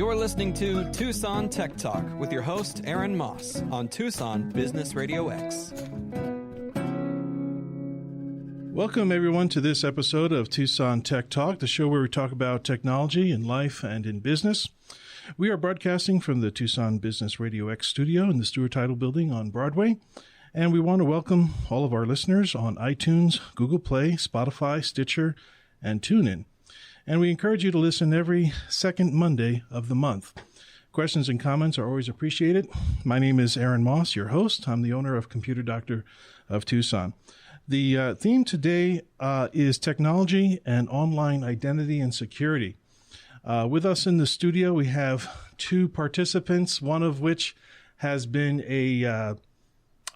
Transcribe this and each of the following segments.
You're listening to Tucson Tech Talk with your host, Aaron Moss, on Tucson Business Radio X. Welcome, everyone, to this episode of Tucson Tech Talk, the show where we talk about technology in life and in business. We are broadcasting from the Tucson Business Radio X studio in the Stewart Title Building on Broadway. And we want to welcome all of our listeners on iTunes, Google Play, Spotify, Stitcher, and TuneIn. And we encourage you to listen every second Monday of the month. Questions and comments are always appreciated. My name is Aaron Moss, your host. I'm the owner of Computer Doctor of Tucson. The theme today is technology and online identity and security. With us in the studio, we have two participants, one of which has been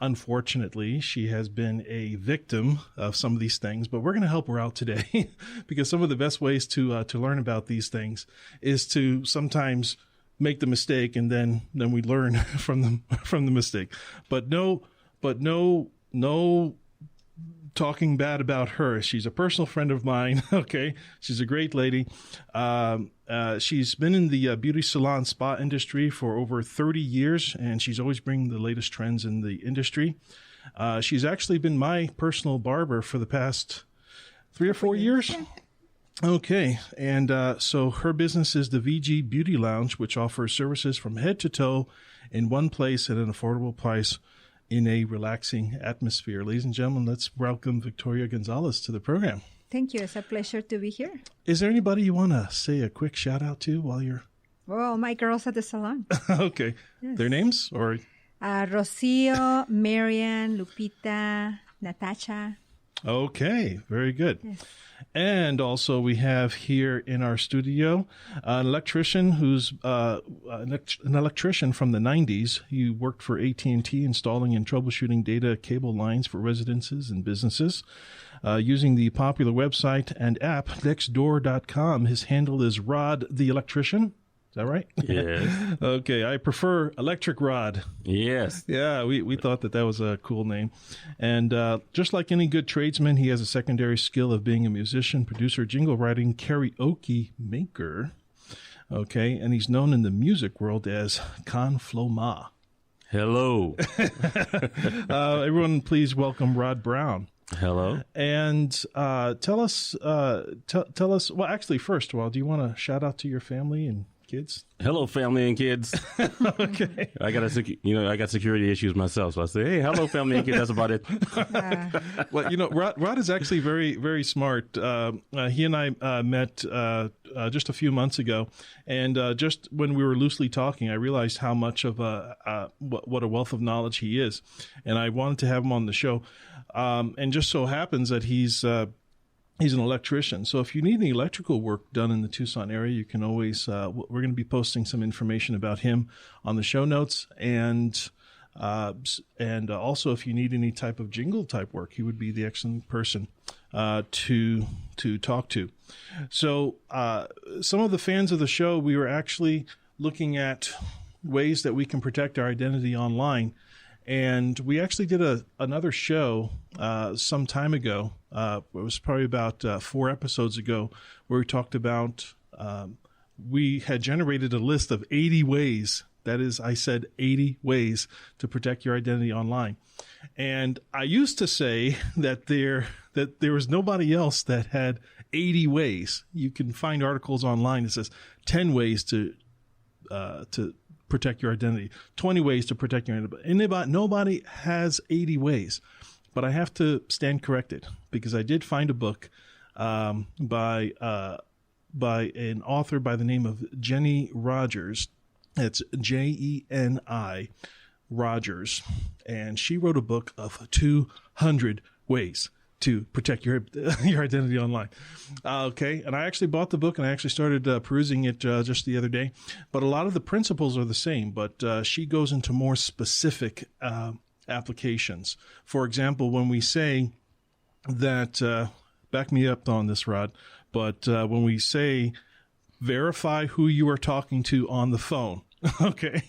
unfortunately, she has been a victim of some of these things, but we're going to help her out today because some of the best ways to learn about these things is to sometimes make the mistake and then we learn from the mistake. But no talking bad about her. She's a personal friend of mine. Okay. She's a great lady. She's been in the beauty salon spa industry for over 30 years, and she's always bringing the latest trends in the industry. She's actually been my personal barber for the past 3 or 4 years. Okay. And so her business is the VG Beauty Lounge, which offers services from head to toe in one place at an affordable price in a relaxing atmosphere. Ladies and gentlemen, let's welcome Victoria Gonzalez to the program. Thank you. It's a pleasure to be here. Is there anybody you want to say a quick shout out to while you're... Oh, my girls at the salon. Okay. Yes. Their names? Or Rocio, Marian, Lupita, Natasha. Okay. Very good. Yes. And also we have here in our studio an electrician who's an electrician from the 90s. He worked for AT&T installing and troubleshooting data cable lines for residences and businesses using the popular website and app Nextdoor.com. His handle is Rod the Electrician. Is that right? Yes. Okay. I prefer Electric Rod. Yes. Yeah, we thought that was a cool name. And just like any good tradesman, he has a secondary skill of being a musician, producer, jingle writing, karaoke maker. Okay. And he's known in the music world as Con Flo Ma. Hello. Everyone, please welcome Rod Brown. Hello. And tell us, well, actually, first of all, do you want to shout out to your family and kids? Hello, family and kids. Okay. I got security issues myself, so I say, hey, hello, family and kids. That's about it. Well, Rod is actually very, very smart. He and I met just a few months ago, and just when we were loosely talking, I realized how much of what a wealth of knowledge he is, and I wanted to have him on the show. And just so happens that he's an electrician. So if you need any electrical work done in the Tucson area, you can always, we're going to be posting some information about him on the show notes. And also if you need any type of jingle type work, he would be the excellent person to talk to. So some of the fans of the show, we were actually looking at ways that we can protect our identity online. And we actually did another show some time ago. It was probably about 4 episodes ago, where we talked about we had generated a list of 80 ways. That is, I said 80 ways to protect your identity online. And I used to say that there was nobody else that had 80 ways. You can find articles online that says 10 ways to protect your identity, 20 ways to protect your identity. And nobody has 80 ways. But I have to stand corrected because I did find a book by an author by the name of Jenny Rogers. It's Jeni Rogers. And she wrote a book of 200 ways to protect your identity online. Okay. And I actually bought the book and I actually started perusing it just the other day. But a lot of the principles are the same, but she goes into more specific applications. For example, when we say that, back me up on this, Rod, but when we say verify who you are talking to on the phone, okay,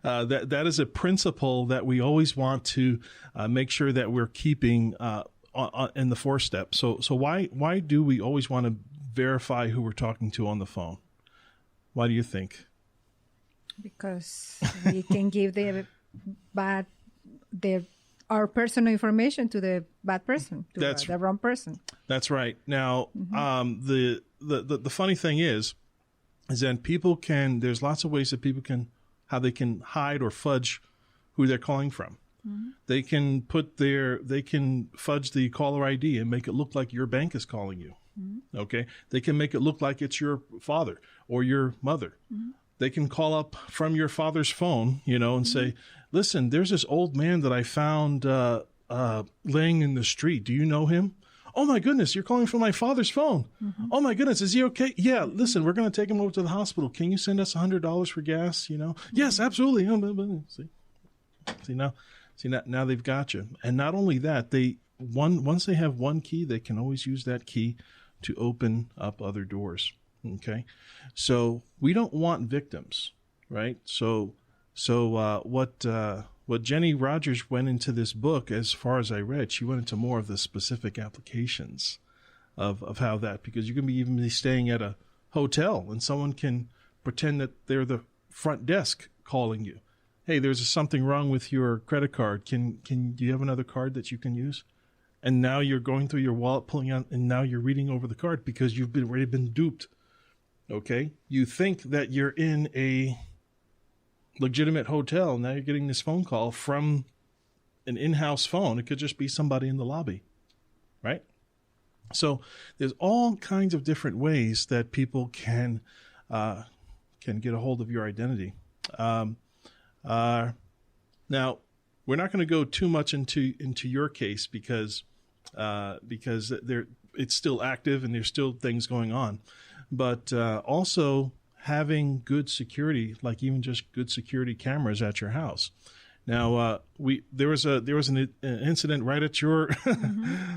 that is a principle that we always want to make sure that we're keeping in the 4 steps. So why do we always want to verify who we're talking to on the phone? Why do you think? because we can give our personal information to the bad person, to the wrong person. That's right. Now, the funny thing is that there's lots of ways that how they can hide or fudge who they're calling from. Mm-hmm. They can fudge the caller ID and make it look like your bank is calling you. Mm-hmm. Okay. They can make it look like it's your father or your mother. Mm-hmm. They can call up from your father's phone, and say, listen, there's this old man that I found laying in the street. Do you know him? Oh, my goodness, you're calling from my father's phone. Mm-hmm. Oh, my goodness, is he okay? Yeah, listen, we're going to take him over to the hospital. Can you send us $100 for gas, Mm-hmm. Yes, absolutely. See, now they've got you. And not only that, once they have one key, they can always use that key to open up other doors. Okay, so we don't want victims, right? So what Jenny Rogers went into this book, as far as I read, she went into more of the specific applications of how that, because you can even be staying at a hotel and someone can pretend that they're the front desk calling you. Hey, there's something wrong with your credit card. Do you have another card that you can use? And now you're going through your wallet, pulling out, and now you're reading over the card because you've already been duped. Okay, you think that you're in a legitimate hotel. Now you're getting this phone call from an in-house phone. It could just be somebody in the lobby, right? So there's all kinds of different ways that people can get a hold of your identity. Now, we're not going to go too much into your case because it's still active and there's still things going on. But also having good security, like even just good security cameras at your house. Now, there was an incident right at your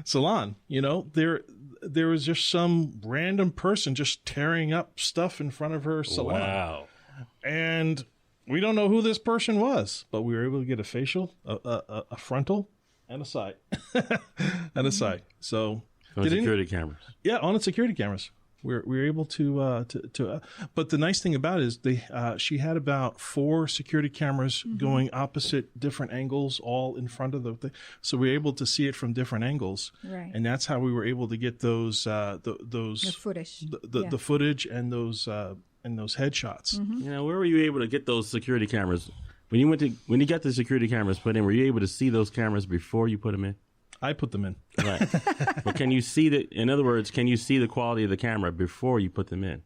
salon. There was just some random person just tearing up stuff in front of her salon. Wow! And we don't know who this person was, but we were able to get a facial, a frontal, and a side, and a side. So on security cameras. Yeah, on the security cameras. We're able to but the nice thing about it is she had about 4 security cameras going opposite different angles, all in front of the thing. So we were able to see it from different angles, right? And that's how we were able to get those the footage, the footage and those headshots. Mm-hmm. Where were you able to get those security cameras when you got the security cameras put in? Were you able to see those cameras before you put them in? I put them in. Right. But can you see in other words, can you see the quality of the camera before you put them in?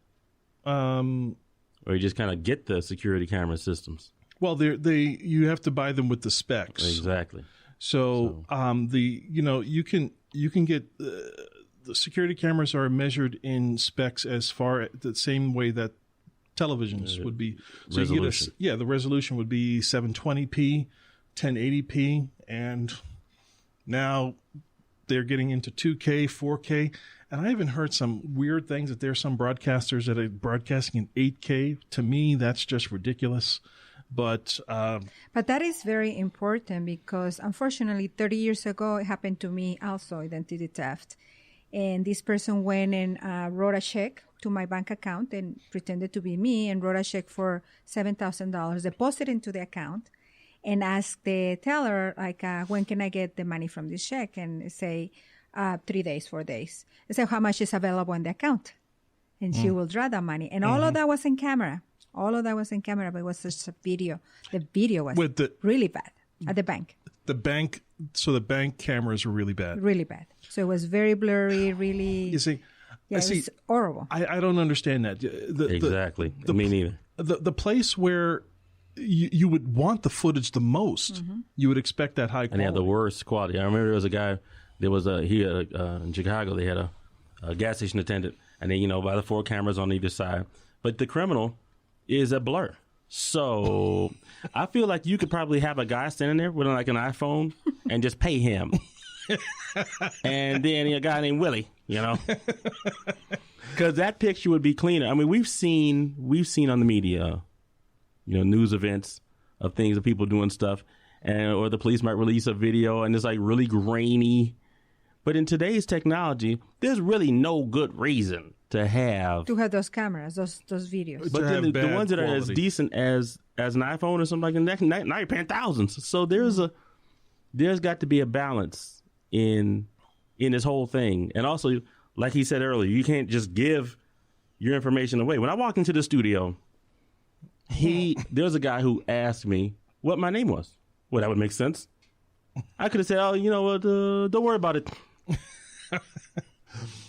Or you just kind of get the security camera systems? Well, you have to buy them with the specs. Exactly. So you can get the security cameras are measured in specs as far the same way that televisions would be. So resolution. The resolution would be 720p, 1080p, and now they're getting into 2K, 4K. And I even heard some weird things that there's some broadcasters that are broadcasting in 8K. To me, that's just ridiculous. But that is very important because, unfortunately, 30 years ago, it happened to me also, identity theft. And this person went and wrote a check to my bank account and pretended to be me and wrote a check for $7,000, deposited into the account, and asked the teller, when can I get the money from this check? And say, 3 days, 4 days. I say, how much is available in the account? And she will draw that money. And all of that was in camera. All of that was in camera, but it was just a video. The video was really bad at the bank. The bank cameras were really bad. Really bad. So it was very blurry, really. You see, it was horrible. I don't understand that. Exactly. Me neither. The place where you would want the footage the most, you would expect that high quality. And they had the worst quality. I remember there was a guy, in Chicago, they had a gas station attendant, and they, by the 4 cameras on either side. But the criminal is a blur. So I feel like you could probably have a guy standing there with like an iPhone and just pay him. And then a guy named Willie, because that picture would be cleaner. I mean, we've seen on the media, news events of things of people doing stuff, or the police might release a video and it's like really grainy. But in today's technology, there's really no good reason to have those cameras, those videos. But to then have the bad ones that are as quality. decent as an iPhone or something like that, now you're paying thousands. So there's got to be a balance in this whole thing. And also, like he said earlier, you can't just give your information away. When I walked into the studio, there's a guy who asked me what my name was. Well, that would make sense. I could have said, "Oh, you know what? Don't worry about it."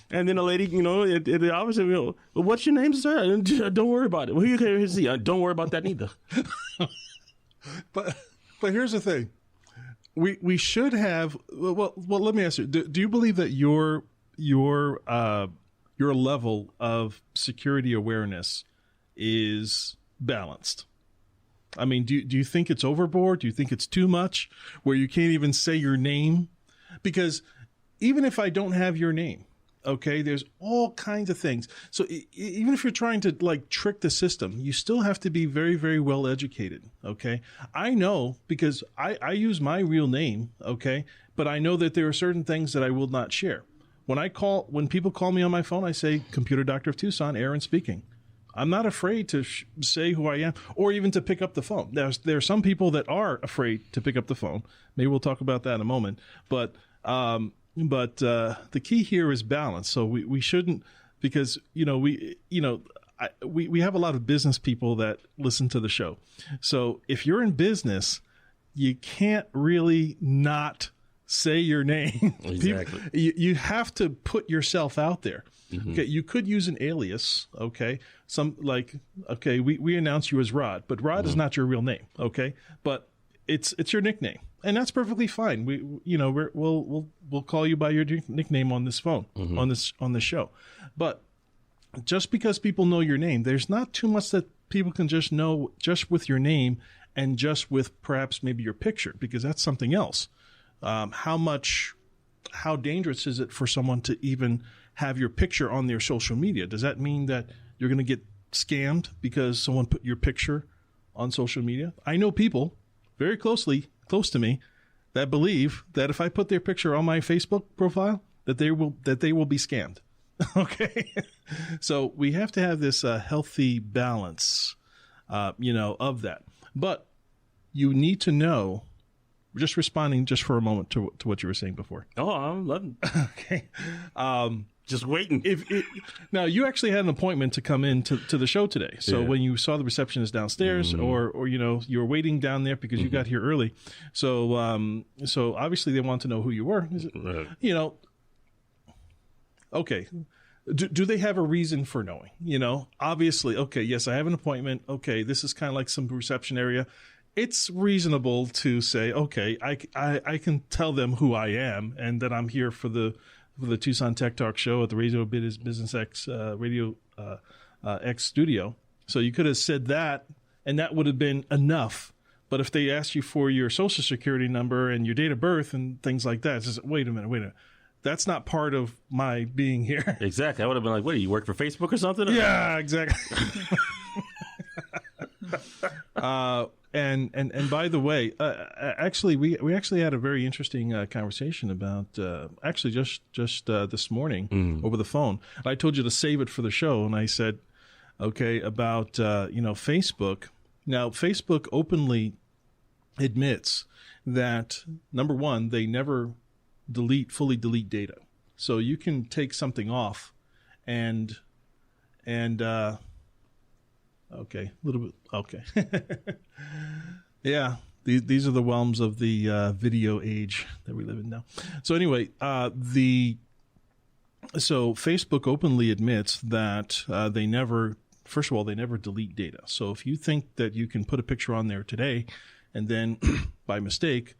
And then a lady, it obviously, well, what's your name, sir? And, don't worry about it. Well, you can see. Don't worry about that either. But here's the thing. We should have. Well, let me ask you. Do you believe that your level of security awareness is balanced? I mean, do you think it's overboard? Do you think it's too much, where you can't even say your name? Because even if I don't have your name, okay, there's all kinds of things. So even if you're trying to like trick the system, you still have to be very, very well educated. Okay, I know because I use my real name. Okay, but I know that there are certain things that I will not share. When people call me on my phone, I say, "Computer Doctor of Tucson, Aaron speaking." I'm not afraid to say who I am, or even to pick up the phone. There are some people that are afraid to pick up the phone. Maybe we'll talk about that in a moment. But the key here is balance. So we shouldn't, because we have a lot of business people that listen to the show. So if you're in business, you can't really not say your name. Exactly. You have to put yourself out there. Mm-hmm. Okay, you could use an alias. Okay, we announce you as Rod, but Rod is not your real name. Okay, but it's your nickname, and that's perfectly fine. We'll call you by your nickname on this phone, on this show. But just because people know your name, there's not too much that people can just know just with your name and just with perhaps maybe your picture, because that's something else. How dangerous is it for someone to even have your picture on their social media? Does that mean that you're going to get scammed because someone put your picture on social media? I know people very close to me that believe that if I put their picture on my Facebook profile, that they will be scammed. Okay, so we have to have this healthy balance, of that. But you need to know. Just responding just for a moment to what you were saying before. Oh, I'm loving it. Okay. Just waiting. Now, you actually had an appointment to come in to the show today. So when you saw the receptionist downstairs, or you were waiting down there because you got here early. So obviously they want to know who you were. Right. Okay. Do they have a reason for knowing? Obviously, okay, yes, I have an appointment. Okay, this is kind of like some reception area. It's reasonable to say, okay, I can tell them who I am and that I'm here for the Tucson Tech Talk show at the Radio Business X Radio X studio. So you could have said that, and that would have been enough. But if they asked you for your social security number and your date of birth and things like that, it's just, wait a minute. That's not part of my being here. Exactly. I would have been like, what, do you work for Facebook or something? Yeah, exactly. And by the way, actually, we actually had a very interesting conversation about just this morning over the phone. I told you to save it for the show, and I said, okay, about Facebook. Now, Facebook openly admits that, number one, they never fully delete data. So you can take something off, and okay, a little bit. Okay. Yeah, these are the realms of the video age that we live in now. So anyway, so Facebook openly admits that they never delete data. So if you think that you can put a picture on there today and then by mistake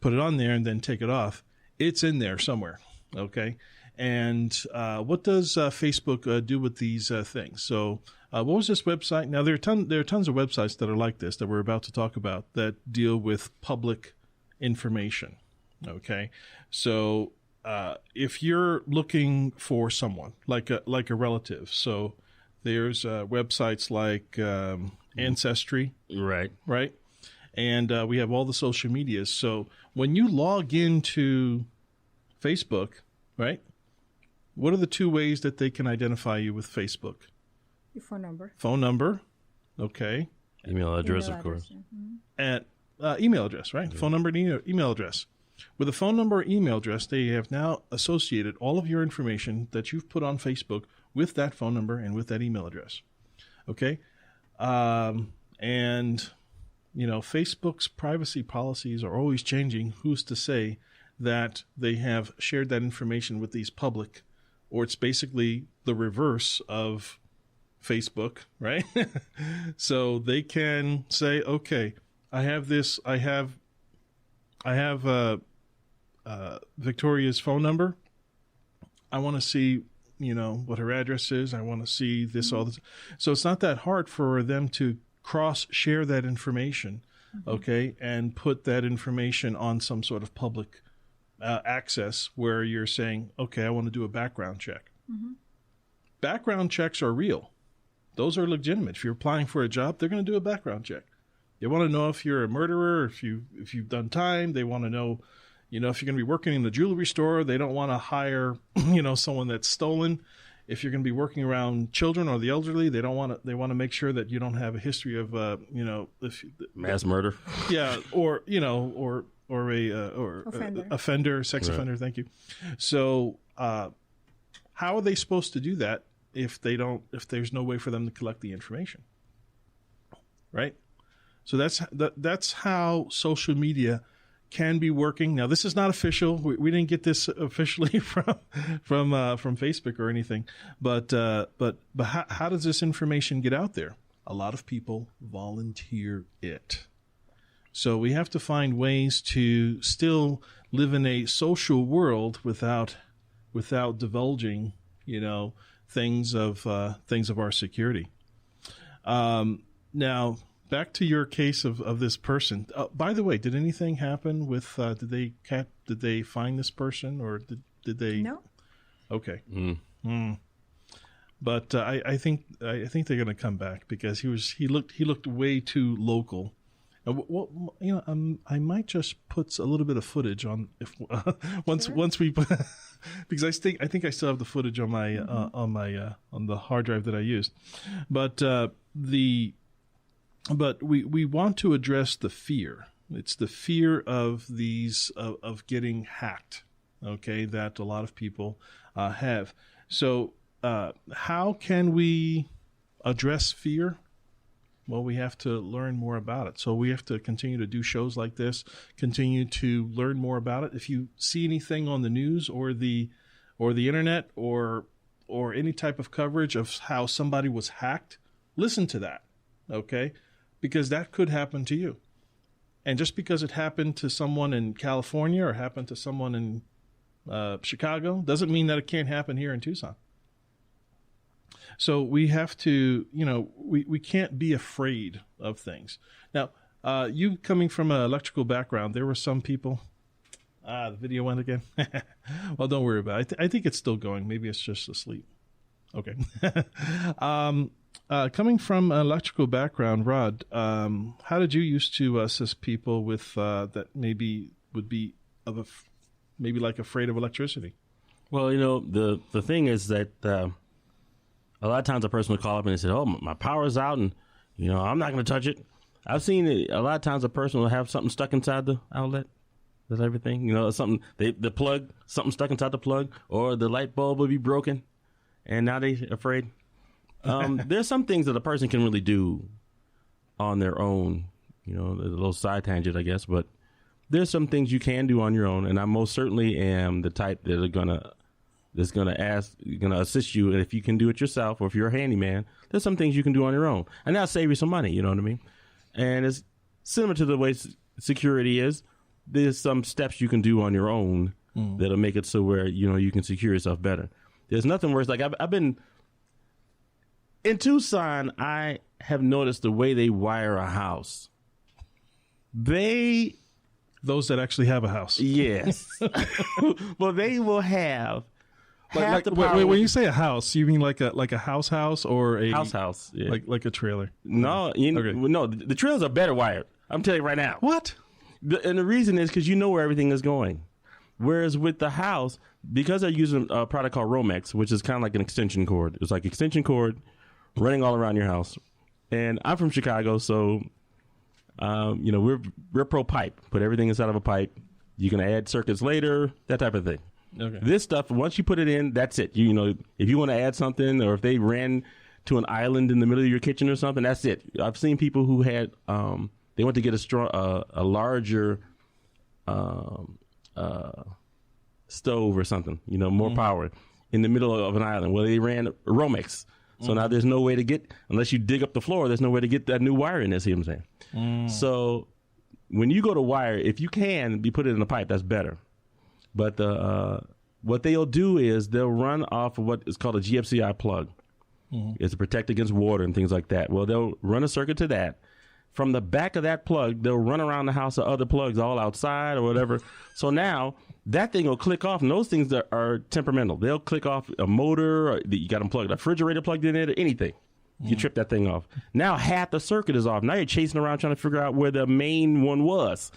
put it on there and then take it off, it's in there somewhere. Okay. And what does Facebook do with these things? So what was this website? Now, there are tons of websites that are like this that we're about to talk about that deal with public information. Okay. So if you're looking for someone like a relative, so there's websites like Ancestry. Right. And we have all the social medias. So when you log into Facebook, right, What are the two ways that they can identify you with Facebook? Your phone number. Phone number, okay. Email address, Email of course. address, yeah. And email address, right? Phone number and email address. With a phone number or email address, they have now associated all of your information that you've put on Facebook with that phone number and with that email address. Okay? And, you know, Facebook's privacy policies are always changing. Who's to say that they have shared that information with these public, or it's basically the reverse of Facebook, right? So they can say, okay, I have Victoria's phone number. I want to see, you know, what her address is. I want to see this, all this. So it's not that hard for them to cross-share that information, okay, and put that information on some sort of public access where you're saying, okay, I want to do a background check. Background checks are real. Those are legitimate. If you're applying for a job, they're going to do a background check. They want to know if you're a murderer, if you've done time. They want to know, you know, if you're going to be working in the jewelry store. They don't want to hire, you know, someone that's stolen. If you're going to be working around children or the elderly, they want to make sure that you don't have a history of, you know, Mass murder. Yeah, or you know, or offender, sex offender. Thank you. So, how are they supposed to do that if there's no way for them to collect the information? Right. So that's how social media can be working. Now, this is not official. We didn't get this officially from Facebook or anything. But how does this information get out there? A lot of people volunteer it. So we have to find ways to still live in a social world without divulging, you know, things of our security. Now, back to your case of this person. By the way, did anything happen with? Did they find this person, or did they? No. Okay. But I think they're going to come back because he looked way too local. Well, you know, I might just put a little bit of footage on once we put, because I think I still have the footage on my on the hard drive that I used, but we want to address the fear. It's the fear of these of getting hacked, okay, that a lot of people have. So how can we address fear? Well, we have to learn more about it. So we have to continue to do shows like this, continue to learn more about it. If you see anything on the news or the internet or any type of coverage of how somebody was hacked, listen to that, okay? Because that could happen to you. And just because it happened to someone in California or happened to someone in Chicago doesn't mean that it can't happen here in Tucson. So we have to, you know, we can't be afraid of things. Now, you coming from an electrical background, there were some people. The video went again. Well, don't worry about it. I think it's still going. Maybe it's just asleep. Okay. Coming from an electrical background, Rod, how did you used to assist people with that maybe would be maybe like afraid of electricity? Well, you know, the thing is that a lot of times a person will call up and they say, "Oh, my power's out, and you know I'm not going to touch it." I've seen it, a lot of times a person will have something stuck inside the outlet. That's everything, you know, something the plug, something stuck inside the plug, or the light bulb will be broken, and now they're afraid. There's some things that a person can really do on their own. You know, there's a little side tangent, I guess, but there's some things you can do on your own, and I most certainly am the type that that's gonna assist you. And if you can do it yourself, or if you're a handyman, there's some things you can do on your own, and that'll save you some money. You know what I mean? And it's similar to the way security is. There's some steps you can do on your own that'll make it so where, you know, you can secure yourself better. There's nothing worse. Like I've been in Tucson, I have noticed the way they wire a house. Those that actually have a house. Yes. Well, they will have half the power. Wait, when you say a house, you mean like a house or a house? Yeah. Like a trailer? No, Okay. No. The trailers are better wired. I'm telling you right now. What? And the reason is because you know where everything is going. Whereas with the house, because they're using a product called Romex, which is kind of like an extension cord. It's like extension cord running all around your house. And I'm from Chicago, so we're pro pipe. Put everything inside of a pipe. You can add circuits later, that type of thing. Okay. This stuff, once you put it in, that's it. If you want to add something, or if they ran to an island in the middle of your kitchen or something, that's it. I've seen people who had they went to get a larger stove or something, more power in the middle of an island. Well, they ran Romex. So now there's no way to get, unless you dig up the floor, there's no way to get that new wire in there. See what I'm saying? So when you go to wire, if you can put it in a pipe, that's better. But what they'll do is they'll run off of what is called a GFCI plug. It's to protect against water and things like that. Well, they'll run a circuit to that. From the back of that plug, they'll run around the house of other plugs all outside or whatever. So now that thing will click off, and those things that are temperamental. They'll click off a motor, or you got them plugged, a refrigerator plugged in it, or anything. You trip that thing off. Now half the circuit is off. Now you're chasing around trying to figure out where the main one was.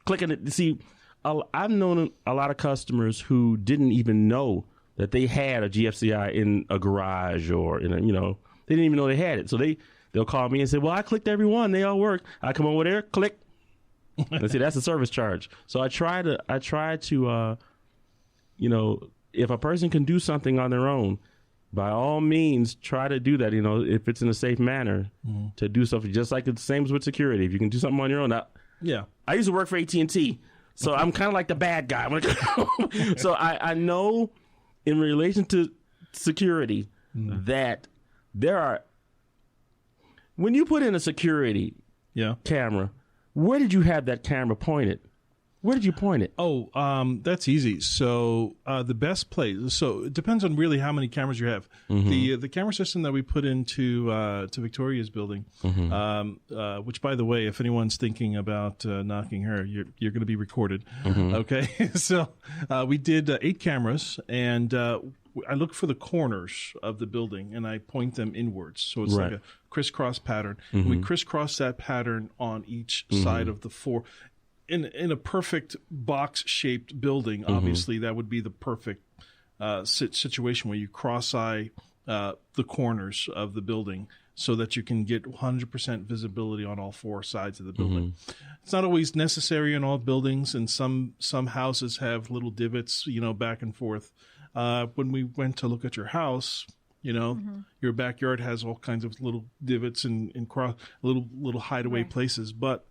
Clicking it. See, I've known a lot of customers who didn't even know that they had a GFCI in a garage, or they didn't even know they had it. So they'll call me and say, well, I clicked every one. They all work. I come over there, click. And see, that's a service charge. So I try to, if a person can do something on their own, by all means, try to do that, if it's in a safe manner, to do something. Just like it's the same as with security. If you can do something on your own. I used to work for AT&T, so I'm kind of like the bad guy. So I know in relation to security that there are, when you put in a security camera, where did you have that camera pointed? Where did you point it? Oh, that's easy. So the best place. So it depends on really how many cameras you have. The camera system that we put into to Victoria's building, which, by the way, if anyone's thinking about knocking her, you're going to be recorded. Okay, so we did 8 cameras, and I look for the corners of the building, and I point them inwards. So it's like a crisscross pattern. And we crisscross that pattern on each side of the 4. In a perfect box-shaped building, obviously, that would be the perfect situation where you cross-eye the corners of the building so that you can get 100% visibility on all 4 sides of the building. It's not always necessary in all buildings, and some houses have little divots, back and forth. When we went to look at your house, your backyard has all kinds of little divots and little hideaway places, but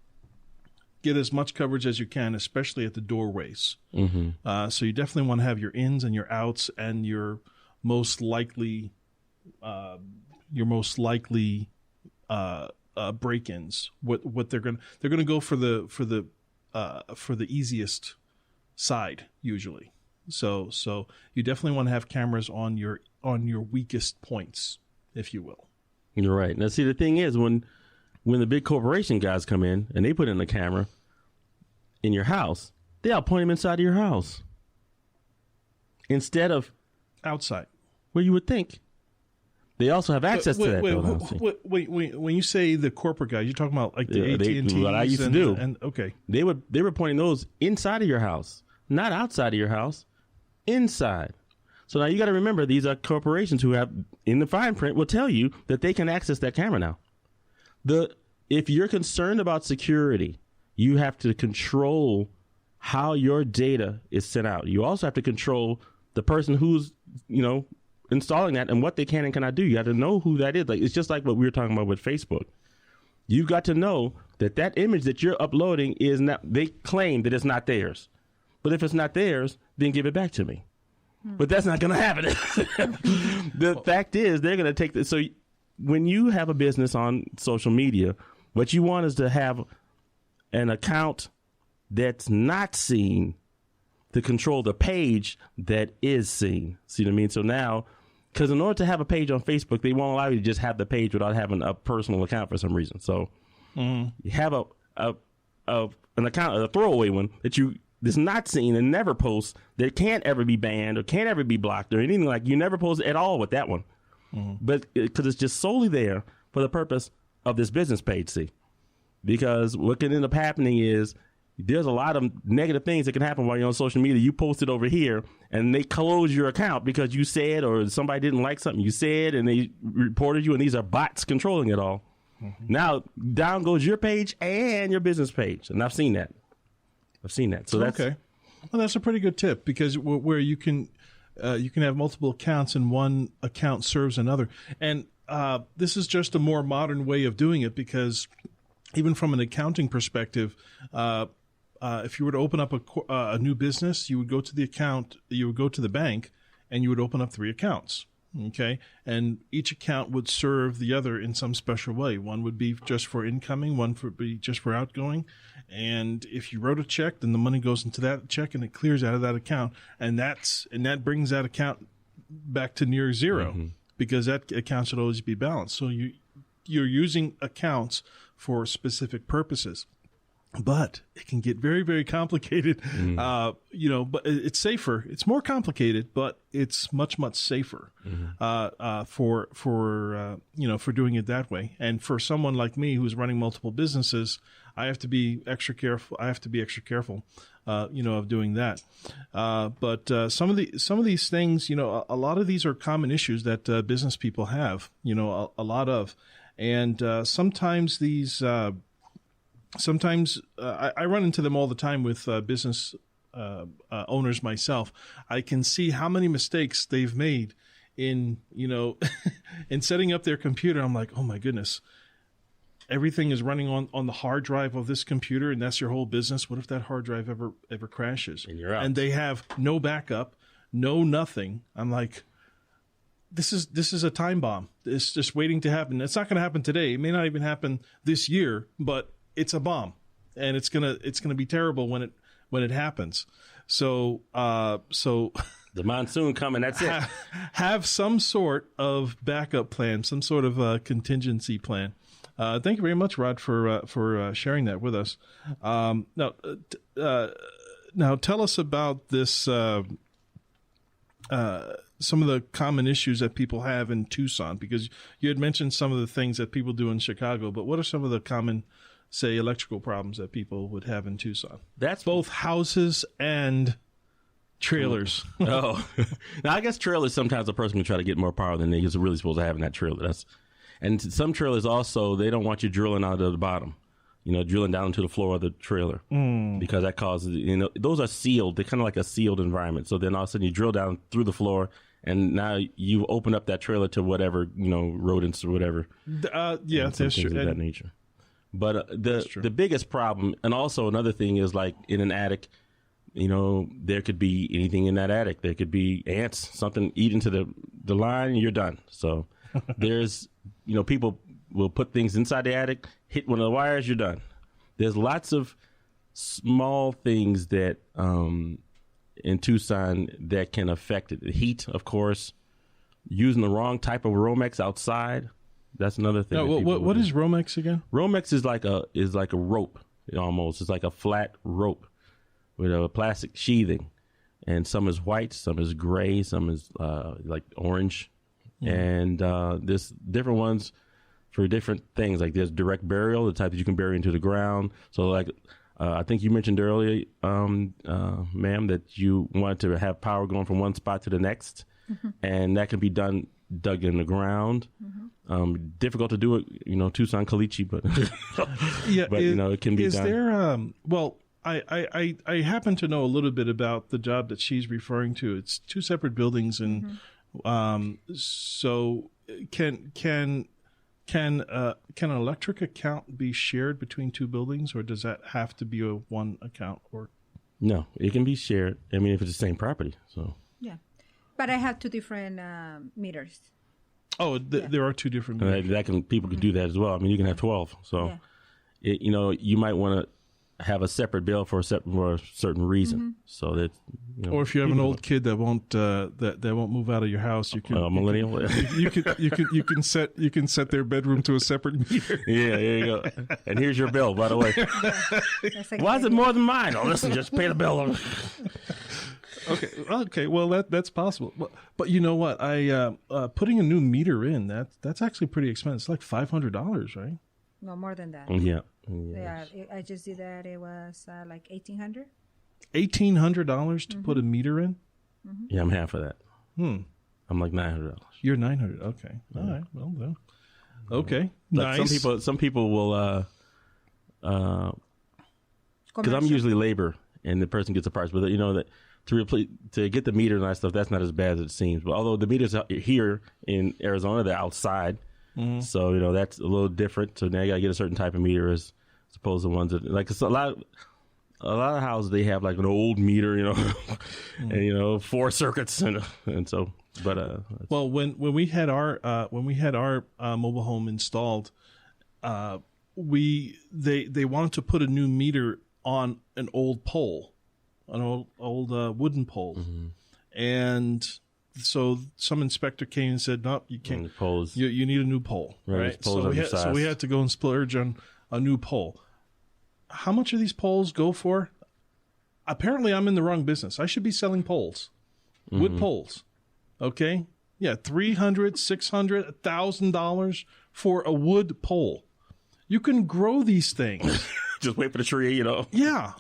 get as much coverage as you can, especially at the doorways. So you definitely want to have your ins and your outs and your most likely break-ins. What they're gonna go for the easiest side usually. So you definitely want to have cameras on your weakest points, if you will. You're right. Now, see, the thing is, when the big corporation guys come in and they put in a camera in your house, they'll point them inside of your house instead of outside, where you would think. They also have access to that. Wait, when you say the corporate guys, you're talking about like the AT&T. What I used to do. And okay, they were pointing those inside of your house, not outside of your house, inside. So now you got to remember, these are corporations who have, in the fine print, will tell you that they can access that camera now. If you're concerned about security, you have to control how your data is sent out. You also have to control the person who's, installing that and what they can and cannot do. You got to know who that is. Like, it's just like what we were talking about with Facebook. You've got to know that image that you're uploading is not, they claim that it's not theirs. But if it's not theirs, then give it back to me. But that's not going to happen. The fact is, they're going to take this. So when you have a business on social media, what you want is to have an account that's not seen to control the page that is seen. See what I mean? So now, because in order to have a page on Facebook, they won't allow you to just have the page without having a personal account for some reason. So you have an account, a throwaway one that's not seen and never posts, that can't ever be banned or can't ever be blocked or anything. Like, you never post at all with that one. But because it's just solely there for the purpose of this business page, see? Because what can end up happening is there's a lot of negative things that can happen while you're on social media. You post it over here and they close your account because you said, or somebody didn't like something you said and they reported you, and these are bots controlling it all. Mm-hmm. Now down goes your page and your business page. And I've seen that. So that's okay. Well, that's a pretty good tip, because where you can have multiple accounts and one account serves another. And this is just a more modern way of doing it, because even from an accounting perspective, if you were to open up a new business, you would go to the bank, and you would open up 3 accounts. Okay. And each account would serve the other in some special way. One would be just for incoming, one would be just for outgoing. And if you wrote a check, then the money goes into that check and it clears out of that account. And that brings that account back to near zero, mm-hmm. because that account should always be balanced. So you're using accounts for specific purposes. But it can get very, very complicated, but it's safer. It's more complicated, but it's much, much safer, for doing it that way. And for someone like me who's running multiple businesses, I have to be extra careful. Of doing that. But some of these things, a lot of these are common issues that business people have, a lot of. And sometimes these... I run into them all the time with business owners myself. I can see how many mistakes they've made in in setting up their computer. I'm like, oh my goodness, everything is running on the hard drive of this computer, and that's your whole business. What if that hard drive ever crashes? And you're out. And they have no backup, no nothing. I'm like, this is a time bomb. It's just waiting to happen. It's not going to happen today. It may not even happen this year, but it's a bomb, and it's gonna be terrible when it happens. So the monsoon coming. That's it. Have some sort of backup plan, some sort of contingency plan. Thank you very much, Rod, for sharing that with us. Now tell us about this. Some of the common issues that people have in Tucson, because you had mentioned some of the things that people do in Chicago, but what are some of the common, say, electrical problems that people would have in Tucson? That's both houses and trailers. Oh, now I guess trailers, sometimes a person can try to get more power than they're really supposed to have in that trailer. And some trailers also, they don't want you drilling out of the bottom, drilling down to the floor of the trailer, because that causes, those are sealed. They're kind of like a sealed environment. So then all of a sudden you drill down through the floor, and now you open up that trailer to whatever, rodents or whatever. Yeah, that's true. Of that nature. But the biggest problem, and also another thing is, like in an attic, there could be anything in that attic. There could be ants, something eat into the line, and you're done. So there's, people will put things inside the attic, hit one of the wires, you're done. There's lots of small things that in Tucson that can affect it. The heat, of course, using the wrong type of Romex outside. That's another thing. No, what is Romex again? Romex is like a rope almost. It's like a flat rope with a plastic sheathing, and some is white, some is gray, some is like orange, and there's different ones for different things. Like there's direct burial, the type that you can bury into the ground. So like I think you mentioned earlier, ma'am, that you wanted to have power going from one spot to the next, and that can be done dug in the ground. Difficult to do it, Tucson Caliche, but yeah, but it can be is done. Is there I happen to know a little bit about the job that she's referring to. It's 2 separate buildings, and so can an electric account be shared between 2 buildings, or does that have to be a one account? Or no, it can be shared. I mean, if it's the same property, so yeah. But I have 2 different meters. Oh, there are 2 different meters. People can do that as well. I mean, you can have 12. So, you might want to have a separate bill for a certain reason. So that, or if you have an old kid that won't move out of your house, you can millennial. You can set their bedroom to a separate meter. Yeah, there you go. And here's your bill, by the way. Why is it more than mine? Oh, listen, just pay the bill. Okay. Well, that's possible. But you know what? I putting a new meter in, that's actually pretty expensive. It's like $500, right? No, more than that. Yeah. Yeah, I just did that. It was like $1,800. $1,800 to put a meter in? Yeah, I'm half of that. I'm like $900. You're $900. Okay. All right. Well, then. Okay. Like Nice. some people will, because I'm Commercial. usually labor and the person gets the parts, but that to get the meter and that stuff, that's not as bad as it seems. But although the meters here in Arizona, they're outside, so that's a little different. So now you gotta get a certain type of meter as opposed to ones that like it's a lot of houses they have like an old meter, and 4 circuits and so. But well, when we had our mobile home installed, they wanted to put a new meter on an old pole, an old wooden pole, and so some inspector came and said, "No, you can't. You need a new pole, right?" So we had to go and splurge on a new pole. How much do these poles go for? Apparently, I'm in the wrong business. I should be selling poles, wood poles. Okay, yeah, $300, $600, $1,000 for a wood pole. You can grow these things. Just wait for the tree, Yeah,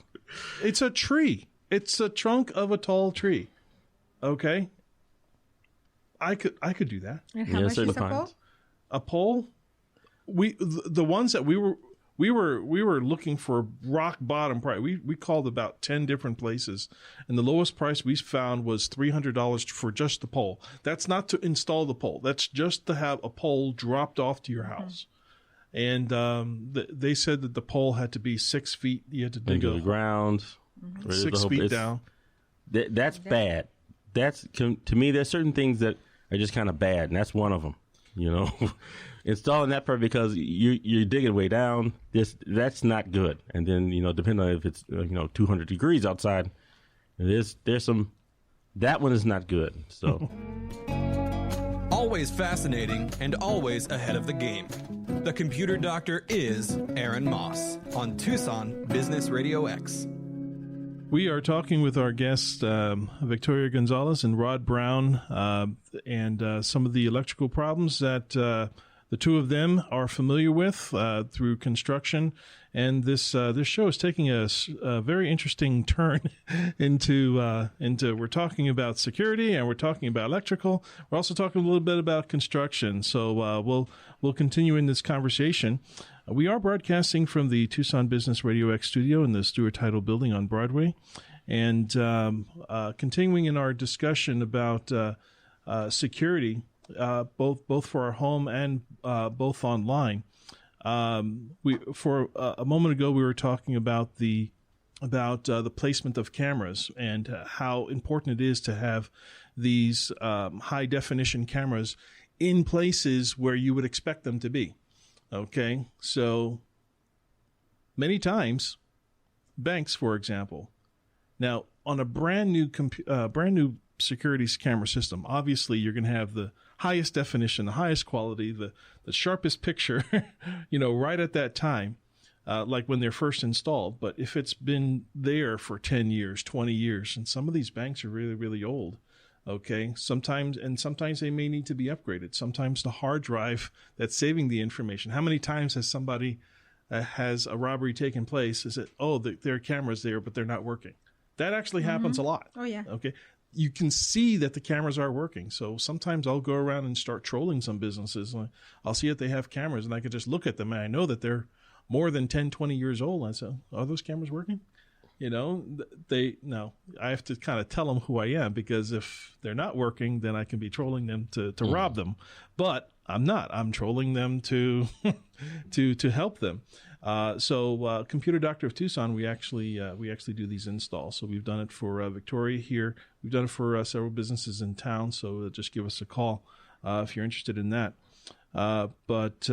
it's a tree. It's a trunk of a tall tree. Okay, I could do that. And how much is a pole? A pole? The ones that we were looking for rock bottom price. We called about 10 different places, and the lowest price we found was $300 for just the pole. That's not to install the pole. That's just to have a pole dropped off to your house. And they said that the pole had to be 6 feet. You had to dig into the ground, 6 feet down. That's bad. That's to me. There's certain things that are just kind of bad, and that's one of them. Installing that part because you're digging way down. That's not good. And then depending on if it's 200 degrees outside, there's some. That one is not good. So Always fascinating and always ahead of the game. The Computer Doctor is Aaron Moss on Tucson Business Radio X. We are talking with our guests, Victoria Gonzalez and Rod Brown, and some of the electrical problems that the two of them are familiar with through construction. And this show is taking a very interesting turn into we're talking about security and we're talking about electrical. We're also talking a little bit about construction. So we'll continue in this conversation. We are broadcasting from the Tucson Business Radio X studio in the Stewart Title building on Broadway, and continuing in our discussion about security, both for our home and both online. For a moment ago, we were talking about the placement of cameras and how important it is to have these high definition cameras in places where you would expect them to be. Okay, so many times, banks, for example. Now, on a brand new security camera system, obviously you're going to have the highest definition, the highest quality, the sharpest picture, right at that time, like when they're first installed. But if it's been there for 10 years, 20 years, and some of these banks are really, really old, okay, sometimes they may need to be upgraded. Sometimes the hard drive that's saving the information. How many times has somebody has a robbery taken place? Is it, there are cameras there, but they're not working? That actually happens a lot. Oh, yeah. Okay. You can see that the cameras are working. So sometimes I'll go around and start trolling some businesses. I'll see that they have cameras, and I can just look at them, and I know that they're more than 10, 20 years old. I say, are those cameras working? I have to kind of tell them who I am, because if they're not working, then I can be trolling them to rob them. But I'm not. I'm trolling them to to help them. So Computer Doctor of Tucson, we actually do these installs. So we've done it for Victoria here. We've done it for several businesses in town. So just give us a call if you're interested in that. But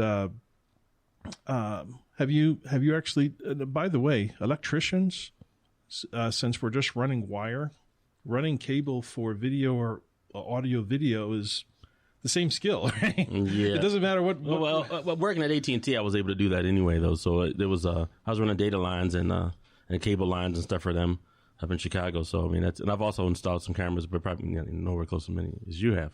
have you actually? By the way, electricians, since we're just running wire, running cable for video or audio video is the same skill, right? Yeah. It doesn't matter what. Well, working at AT&T, I was able to do that anyway, though. So there was I was running data lines and cable lines and stuff for them up in Chicago. So I mean, and I've also installed some cameras, but probably nowhere close to many as you have.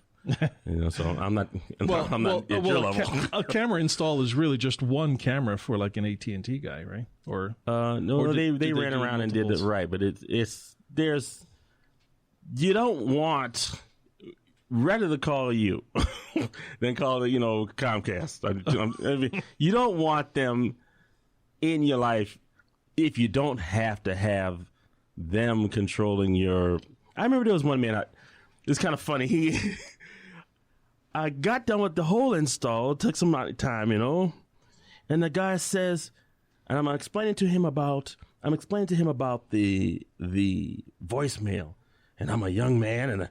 So I'm not at your level. A camera install is really just one camera for like an AT&T guy, right? Or they ran around and did it right, but you don't want rather to call you than call Comcast. I mean, you don't want them in your life if you don't have to have them controlling your. I remember there was one man. It's kind of funny. I got done with the whole install. It took some time, and the guy says, and I'm explaining to him about the voicemail. And I'm a young man, and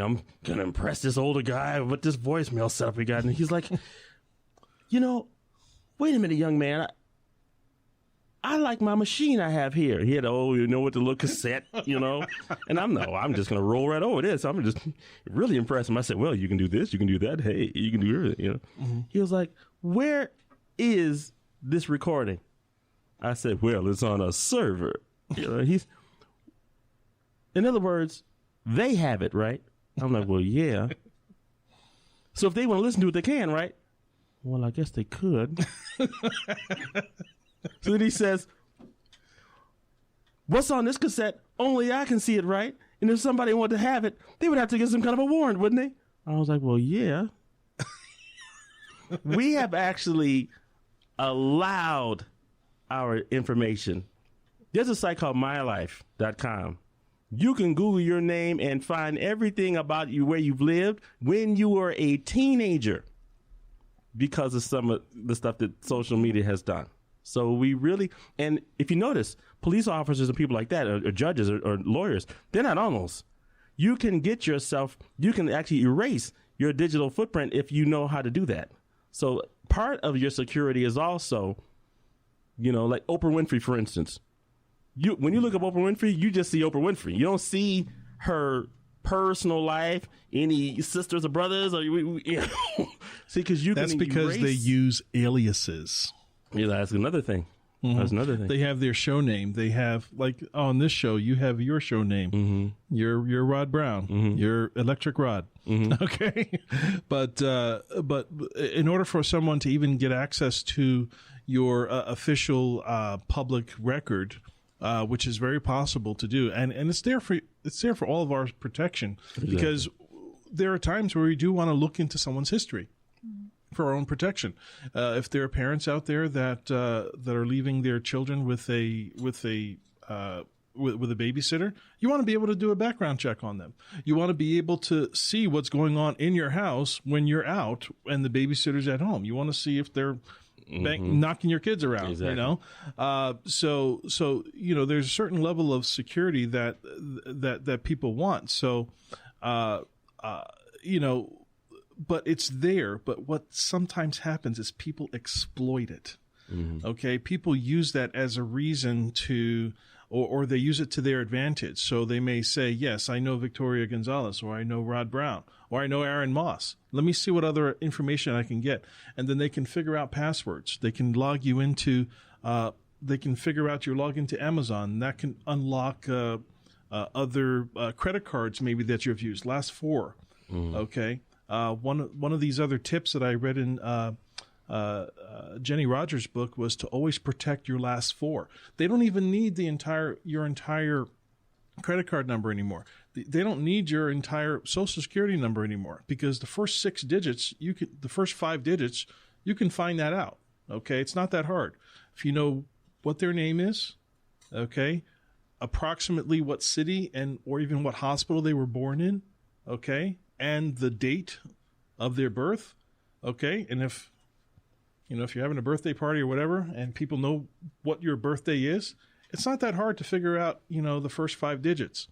I'm gonna impress this older guy with this voicemail setup we got. And he's like, wait a minute, young man. I like my machine I have here. He had with the little cassette, And I'm just gonna roll right over this. I'm just really impressed him. I said, well, you can do this, you can do that. Hey, you can do everything. Mm-hmm. He was like, where is this recording? I said, well, it's on a server. In other words, they have it, right? I'm like, well, yeah. So if they want to listen to it, they can, right? Well, I guess they could. So then he says, what's on this cassette? Only I can see it, right? And if somebody wanted to have it, they would have to get some kind of a warrant, wouldn't they? I was like, well, yeah. We have actually allowed our information. There's a site called mylife.com. You can Google your name and find everything about you, where you've lived when you were a teenager, because of some of the stuff that social media has done. So we really, and if you notice, police officers and people like that, or judges or lawyers, they're not on those. You can you can actually erase your digital footprint if you know how to do that. So part of your security is also, like Oprah Winfrey, for instance. When you look up Oprah Winfrey, you just see Oprah Winfrey. You don't see her personal life, any sisters or brothers, or see, because that's because they use aliases. Yeah, that's another thing. Mm-hmm. That's another thing. They have their show name. They have, like, on this show, you have your show name. Mm-hmm. You're Rod Brown. Mm-hmm. You're Electric Rod. Mm-hmm. Okay, but in order for someone to even get access to your official public record, which is very possible to do, and it's there for all of our protection, exactly. Because there are times where we do want to look into someone's history for our own protection. If there are parents out there that are leaving their children with a babysitter, you want to be able to do a background check on them. You want to be able to see what's going on in your house when you're out and the babysitter's at home. You want to see if they're knocking your kids around, exactly. So there's a certain level of security that people want. So, but it's there. But what sometimes happens is people exploit it. Mm-hmm. Okay, people use that as a reason to, or they use it to their advantage. So they may say, yes, I know Victoria Gonzalez, or I know Rod Brown, or I know Aaron Moss. Let me see what other information I can get. And then they can figure out passwords. They can log you into, they can figure out your login to Amazon. That can unlock other credit cards maybe that you've used, last four. Mm-hmm. Okay. One of these other tips that I read in Jenny Rogers' book was to always protect your last four. They don't even need your entire credit card number anymore. They don't need your entire Social Security number anymore, because the first 6 digits, the first 5 digits, you can find that out. Okay, it's not that hard. If you know what their name is, okay, approximately what city or even what hospital they were born in, okay, and the date of their birth, okay, and if you're having a birthday party or whatever, and people know what your birthday is, it's not that hard to figure out, the first 5 digits,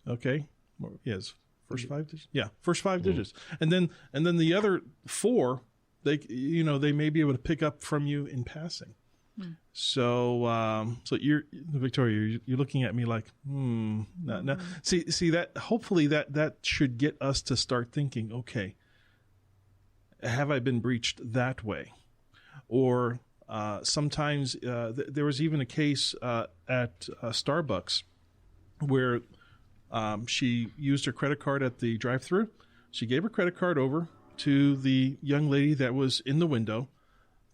okay? Yes, first 5 digits. Yeah, first 5 digits, and then the other 4, they may be able to pick up from you in passing. So you're Victoria. You're looking at me like, no. See that. Hopefully that should get us to start thinking. Okay, have I been breached that way? Or sometimes there was even a case at Starbucks where she used her credit card at the drive-thru. She gave her credit card over to the young lady that was in the window.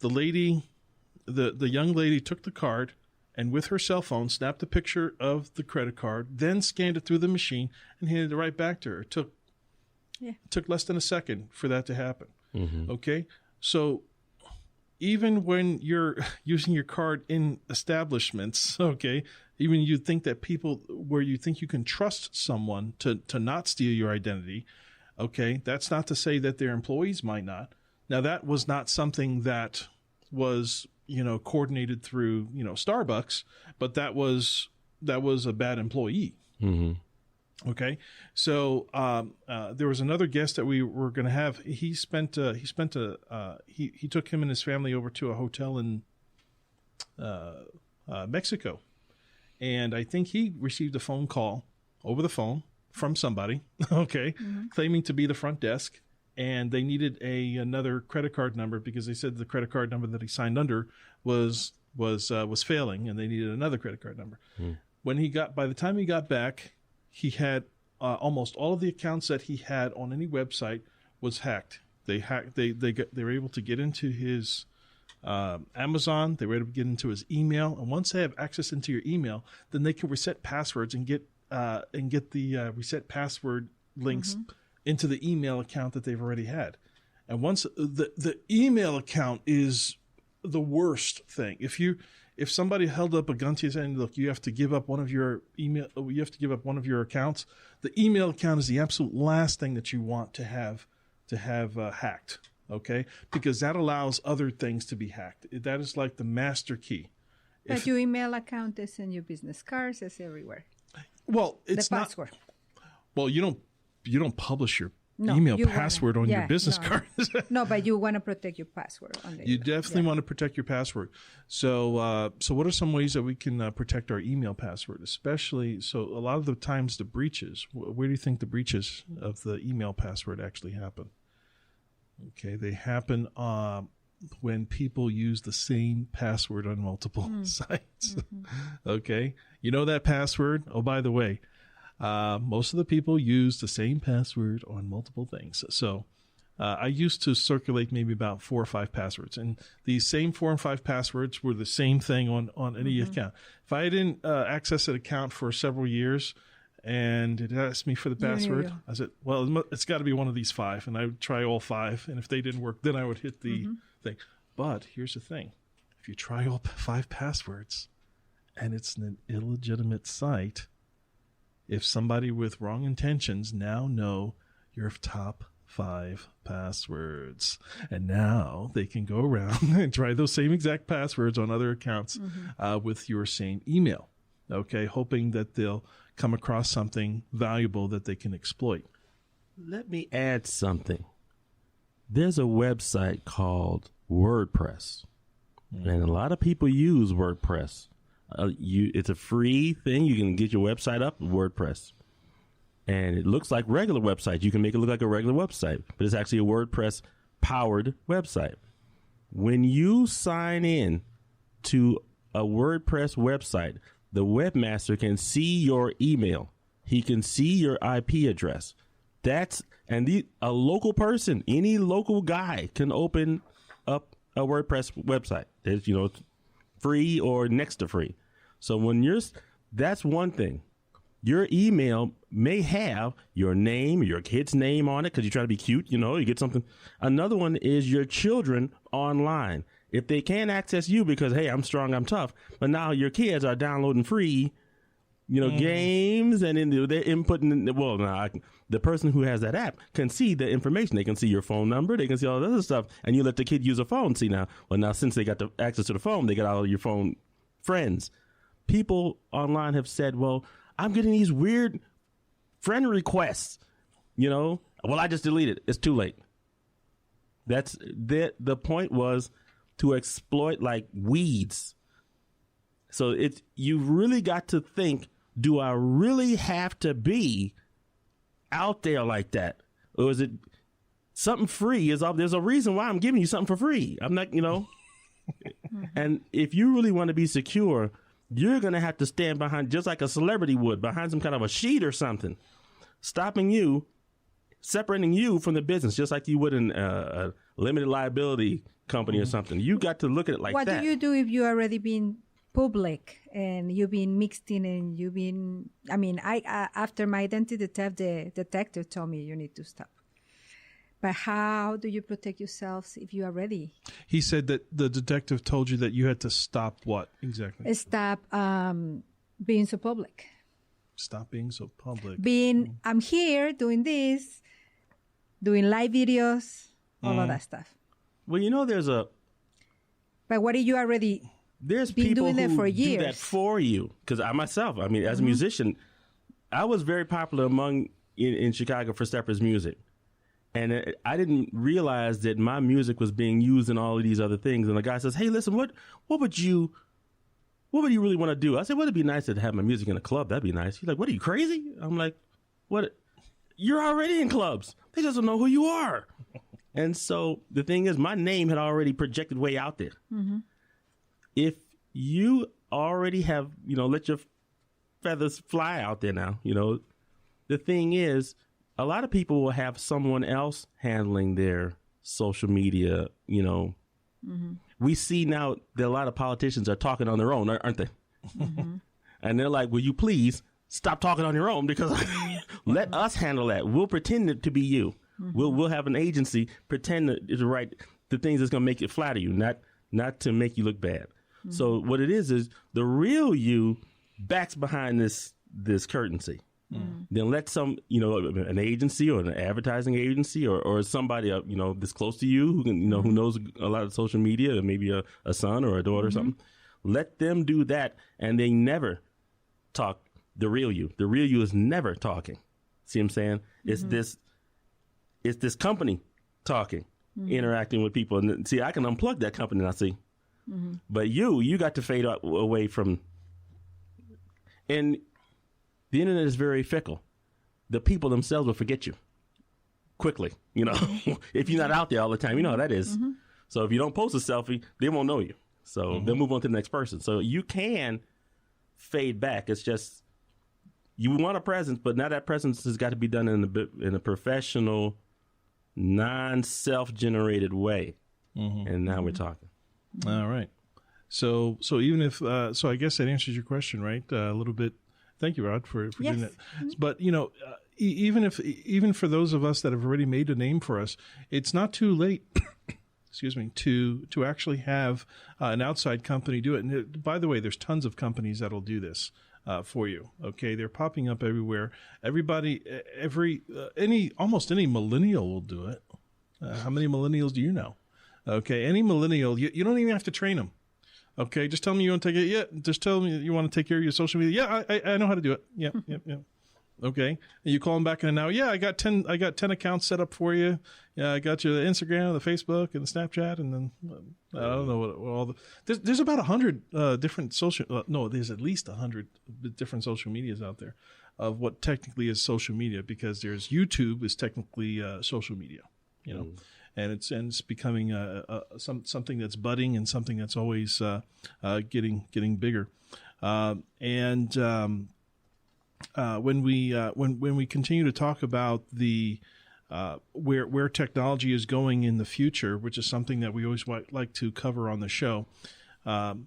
The young lady took the card and with her cell phone snapped a picture of the credit card, then scanned it through the machine and handed it right back to her. It took less than a second for that to happen. Mm-hmm. Okay? So even when you're using your card in establishments, okay, even you think that people where you think you can trust someone to not steal your identity, okay, that's not to say that their employees might not. Now, that was not something that was, coordinated through, Starbucks, but that was a bad employee. Mm-hmm. Okay, so there was another guest that we were going to have. He took him and his family over to a hotel in Mexico, and I think he received a phone call over the phone from somebody, okay, claiming to be the front desk, and they needed another credit card number because they said the credit card number that he signed under was failing, and they needed another credit card number. By the time he got back, he had almost all of the accounts that he had on any website was hacked. They were able to get into his Amazon. They were able to get into his email, and once they have access into your email, then they can reset passwords and get the reset password links into the email account that they've already had. And once the email account is the worst thing. If somebody held up a gun to you saying, look, you have to give up one of your accounts, the email account is the absolute last thing that you want to have hacked, okay? Because that allows other things to be hacked. That is like the master key. But your email account is in your business cards, it's everywhere. Well, it's the password. Well, you don't publish your email password on your business cards. No, but you want to protect your password. You definitely want to protect your password. So what are some ways that we can protect our email password? Especially, so a lot of the times the breaches, where do you think the breaches of the email password actually happen? Okay, they happen when people use the same password on multiple sites. Okay, you know that password? Oh, by the way, most of the people use the same password on multiple things. So I used to circulate maybe about 4 or 5 passwords, and these same 4 and 5 passwords were the same thing on any account. If I didn't access an account for several years and it asked me for the password, I said, well, it's got to be one of these 5, and I would try all 5, and if they didn't work, then I would hit the thing. But here's the thing. If you try all 5 passwords and it's an illegitimate site, if somebody with wrong intentions now know your top 5 passwords, and now they can go around and try those same exact passwords on other accounts with your same email, okay, hoping that they'll come across something valuable that they can exploit. Let me add something. There's a website called WordPress, and a lot of people use WordPress. It's a free thing. You can get your website up, WordPress. And it looks like regular websites. You can make it look like a regular website, but it's actually a WordPress-powered website. When you sign in to a WordPress website, the webmaster can see your email. He can see your IP address. A local person, any local guy can open up a WordPress website. It's, free or next to free. So that's one thing. Your email may have your name, your kid's name on it because you try to be cute, you get something. Another one is your children online. If they can't access you because, hey, I'm strong, I'm tough, but now your kids are downloading free, games, and then they're inputting. The person who has that app can see the information. They can see your phone number. They can see all the other stuff. And you let the kid use a phone. See now, since they got the access to the phone, they got all of your phone friends. People online have said, well, I'm getting these weird friend requests. Well, I just deleted it. It's too late. The point was to exploit like weeds. So you really got to think, do I really have to be out there like that? Or is it something free? There's a reason why I'm giving you something for free. I'm not, And if you really want to be secure, you're going to have to stand behind, just like a celebrity would, behind some kind of a sheet or something, stopping you separating you from the business, just like you would in a limited liability company or something. You got to look at it like what that. What do you do if you already been public and you've been mixed in and you've been, after my identity theft, the detective told me you need to stop. But how do you protect yourselves if you are ready? He said that the detective told you that you had to stop what exactly? Stop being so public. Stop being so public. I'm here doing this, doing live videos, all of that stuff. Well, But what if you already there's been people doing who that for years? do that for you. Because I myself, as a musician, I was very popular in Chicago for Steppers music. And I didn't realize that my music was being used in all of these other things. And the guy says, "Hey, listen, what would you really want to do?" I said, "Well, it'd be nice to have my music in a club. That'd be nice." He's like, "What, are you crazy?" I'm like, "What? You're already in clubs. They just don't know who you are." And so the thing is, my name had already projected way out there. Mm-hmm. If you already have, let your feathers fly out there now, the thing is, a lot of people will have someone else handling their social media, Mm-hmm. We see now that a lot of politicians are talking on their own, aren't they? Mm-hmm. And they're like, "Will you please stop talking on your own, because let us handle that. We'll pretend it to be you. Mm-hmm. We'll have an agency pretend that it's right, the things that's going to make it flatter you, not to make you look bad." Mm-hmm. So what it is the real you backs behind this courtesy. Mm. Then let some, an agency or an advertising agency or somebody, that's close to you who can, who knows a lot of social media, or maybe a son or a daughter or something. Let them do that, and they never talk the real you. The real you is never talking. See what I'm saying? It's this company talking, interacting with people. And see, I can unplug that company now, see. Mm-hmm. But you got to fade away from, and the internet is very fickle. The people themselves will forget you quickly, if you're not out there all the time. You know how that is. Mm-hmm. So if you don't post a selfie, they won't know you. So they'll move on to the next person. So you can fade back. It's just, you want a presence, but now that presence has got to be done in a professional, non-self-generated way. Mm-hmm. And now we're talking. All right. So even if, so I guess that answers your question, right? A little bit. Thank you, Rod, for doing that. Mm-hmm. But, even for those of us that have already made a name for us, it's not too late, excuse me, to actually have an outside company do it. And by the way, there's tons of companies that'll do this for you. Okay, they're popping up everywhere. Everybody, almost any millennial will do it. How many millennials do you know? Okay, any millennial, you don't even have to train them. Okay, just tell me you want to take it. Yeah, just tell me you want to take care of your social media. Yeah, I know how to do it. Yeah. Okay, and you call them back in an hour. Yeah, I got 10 accounts set up for you. Yeah, I got you the Instagram, the Facebook, and the Snapchat, and then I don't know what all the. There's about 100 different social. No, there's at least 100 different social medias out there of what technically is social media, because there's YouTube is technically social media. And it's becoming something that's budding and something that's always getting bigger. When we continue to talk about the where technology is going in the future, which is something that we always like to cover on the show,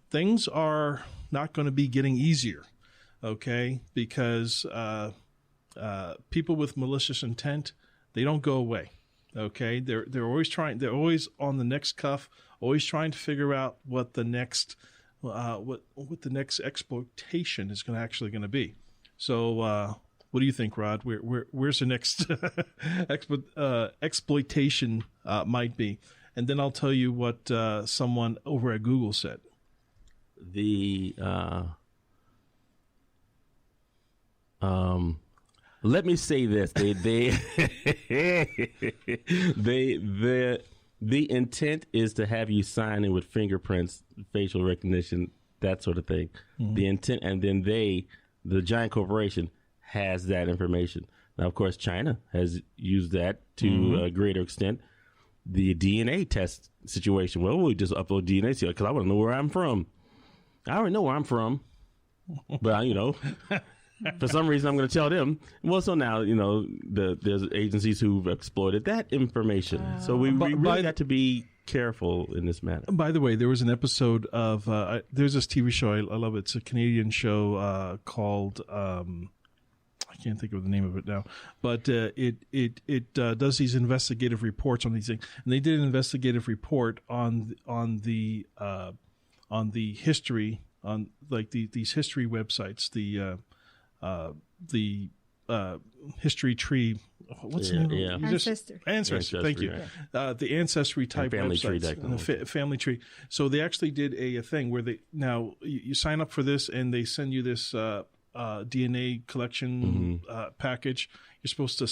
things are not going to be getting easier. Okay, because people with malicious intent, they don't go away. Okay, they're always trying. They're always on the next cuff, always trying to figure out what the next what the next exploitation is actually going to be. So, what do you think, Rod? Where's the next exploitation might be? And then I'll tell you what someone over at Google said. Let me say this: the intent is to have you sign in with fingerprints, facial recognition, that sort of thing. Mm-hmm. The intent, and then the giant corporation, has that information. Now, of course, China has used that to a greater extent. The DNA test situation. Well, we just upload DNA to it because I want to know where I'm from. I already know where I'm from, but For some reason, I'm going to tell them. Well, so now, there's agencies who've exploited that information. So we really got to be careful in this matter. By the way, there was an episode of there's this TV show I love. It's a Canadian show called I can't think of the name of it now, but it does these investigative reports on these things, and they did an investigative report on the history on like these history websites, the history tree. What's the name? Yeah. Ancestry. Thank you. Right. The Ancestry type family websites, tree and the family tree. So they actually did a thing where you sign up for this, and they send you this DNA collection package. You're supposed to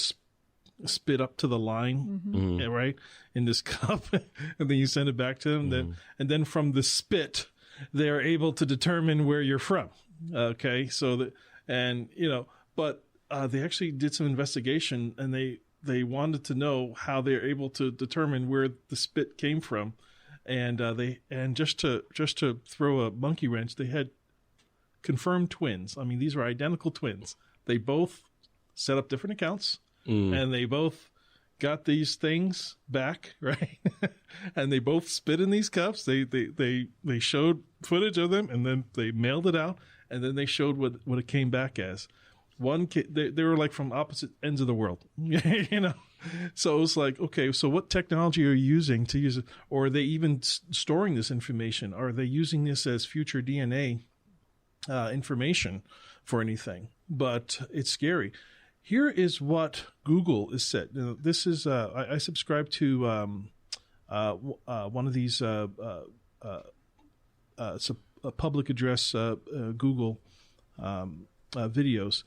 spit up to the line, right, in this cup, and then you send it back to them. And then from the spit, they are able to determine where you're from. Okay, so but they actually did some investigation, and they wanted to know how they're able to determine where the spit came from, and just to throw a monkey wrench, they had confirmed twins. I mean, these are identical twins. They both set up different accounts, and they both got these things back, right? And they both spit in these cups. They showed footage of them, and then they mailed it out, and then they showed what it came back as. One kid, they were like from opposite ends of the world, So it was like, okay, so what technology are you using to use it? Or are they even storing this information? Are they using this as future DNA information for anything? But it's scary. Here is what Google is said. This is I subscribe to one of these it's a public address Google videos,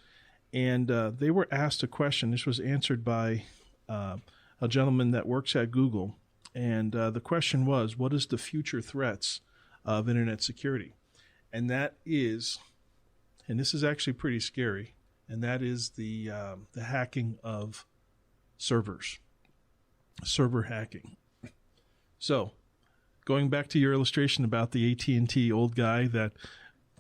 and they were asked a question. This was answered by a gentleman that works at Google, and the question was, "What is the future threats of internet security?" And that is, and this is actually pretty scary, and that is the hacking of servers, server hacking. So, going back to your illustration about the AT&T old guy that